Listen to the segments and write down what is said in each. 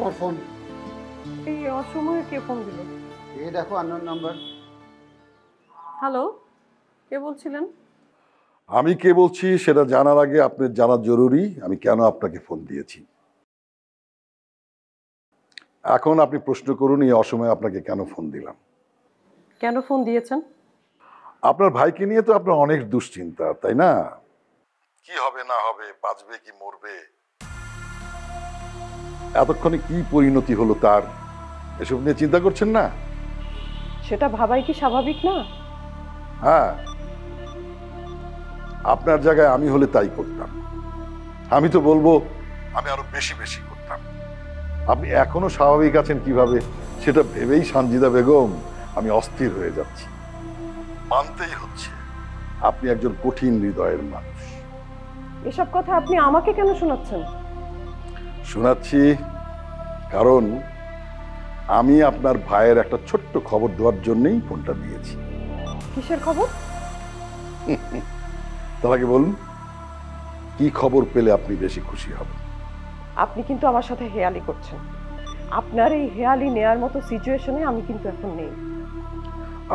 তোমার ফোন। এই অসময়ে কে ফোন দিল? এই দেখো আননোন নাম্বার। হ্যালো, কে বলছিলেন? আমি কে বলছি সেটা জানার আগে আপনার জানা জরুরি আমি কেন আপনাকে ফোন দিয়েছি। এখন আপনি প্রশ্ন করুন এই অসময়ে আপনাকে কেন ফোন দিলাম। কেন ফোন দিয়েছেন? আপনার ভাইকে নিয়ে তো আপনার অনেক দুশ্চিন্তা, তাই না? কি হবে না হবে, বাঁচবে কি মরবে, এতক্ষণে কি পরিণতি হলো তার, এসব নিয়ে চিন্তা করছেন না? সেটা ভাবাই কি স্বাভাবিক না? হ্যাঁ, আপনার জায়গায় আমি হলে তাই করতাম। আমি তো বলবো আমি আরো বেশি বেশি করতাম। আপনি এখনো স্বাভাবিক আছেন কিভাবে সেটা ভেবেই সানজিদা বেগম আমি অস্থির হয়ে যাচ্ছি। মানতেই হচ্ছে আপনি একজন কঠিন হৃদয়ের মানুষ। এসব কথা আপনি আমাকে কেন শোনাচ্ছেন? শোনাচ্ছি কারণ আমি আপনার ভাইয়ের একটা ছোট্ট খবর দেওয়ার জন্যই ফোনটা দিয়েছি। কিসের খবর? তার আগে বলুন কি খবর পেলে আপনি বেশি খুশি হবেন? আপনি কিন্তু আমার সাথে হেয়ালি করছেন। আপনার এই হেয়ালি নেয়ার মতো সিচুয়েশনে আমি কিন্তু এখন নেই।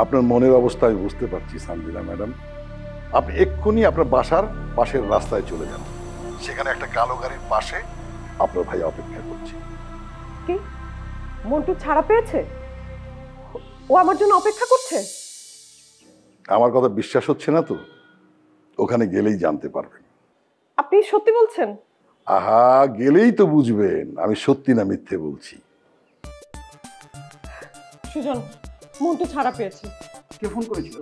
আপনার মনের অবস্থা আমি বুঝতে পারছি সানজিদা ম্যাডাম। আপনি এক্ষুনি আপনার বাসার পাশের রাস্তায় চলে যান, সেখানে একটা কালো গাড়ির পাশে আপনার ভাই অপেক্ষা করছে। কি মন্টু ছাড়া পেয়েছে? ও আমার জন্য অপেক্ষা করছে? আমার কথা বিশ্বাস হচ্ছে না তো? ওখানে গেলেই জানতে পারবেন। আপনি সত্যি বলছেন? আহা, গেলেই তো বুঝবেন আমি সত্যি না মিথ্যে বলছি। সুজন, মন্টু ছাড়া পেয়েছে। কে ফোন করেছিল?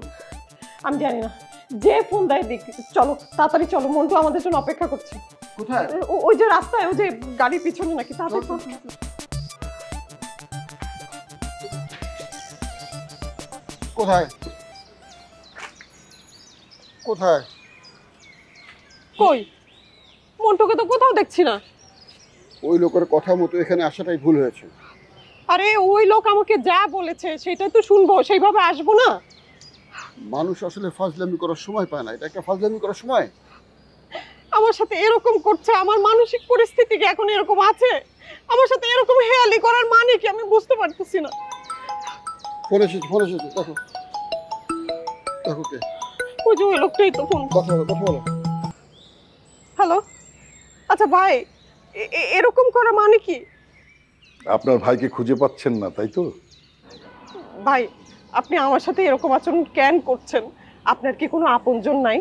আমি জানি না, যে ফোন দেয় দিক। চলো তাড়াতাড়ি চলো, মন্টু আমাদের জন্য অপেক্ষা করছে। কোথায়? ওই যে রাস্তায়, ওই যে গাড়ির পিছনে নাকি। তাড়াতাড়ি চলো। কোথায় কোথায়? কই মন্টুকে তো কোথাও দেখছি না। ওই লোকের কথা মতো এখানে আসাটাই ভুল হয়েছে। আরে ওই লোক আমাকে যা বলেছে সেটাই তো শুনবো, সেইভাবে আসবো না? মানুষ আসলে ফাজলামি করার সময় পায় না। এটা একটা ফাজলামি করার সময়? আমার সাথে এরকম করছে, আমার মানসিক পরিস্থিতি কি এখন এরকম আছে? আমার সাথে এরকম হেয়ালি করার মানে কি আমি বুঝতে পারতেছি না। ফোন এসেছে, ফোন এসেছে। দেখো দেখো কে। ওই যে ওই লোকটাই তো ফোন। কথা বলো, কথা বলো। হ্যালো, আচ্ছা ভাই, এরকম করা মানে কি? আপনার ভাইকে খুঁজে পাচ্ছেন না তাই তো? ভাই, আপনি আমার সাথে এরকম আচরণ কেন করছেন? আপনার কি কোনো আপনজন নাই?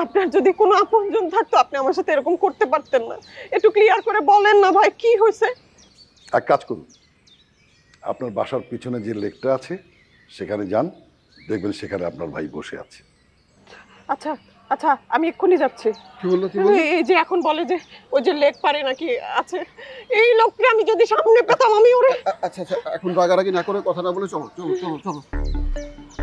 আপনার যদি কোনো আপনজন থাকতো আপনি আমার সাথে এরকম করতে পারতেন না। একটু ক্লিয়ার করে বলেন না ভাই, কি হয়েছে? এক কাজ করুন, আপনার বাসার পিছনে যে লেকটা আছে সেখানে যান, দেখবেন সেখানে আপনার ভাই বসে আছে। আচ্ছা আচ্ছা, আমি এক্ষুনি যাচ্ছি। কি বললো, কি বললো? এই যে এখন বলে যে ওই যে লেক পারে নাকি আছে, এই লোককে আমি যদি সামনে পেতাম আমি ওরে। আচ্ছা আচ্ছা, এখন রাগারাগি না করে কথা না বলে চলো চলো চলো চলো।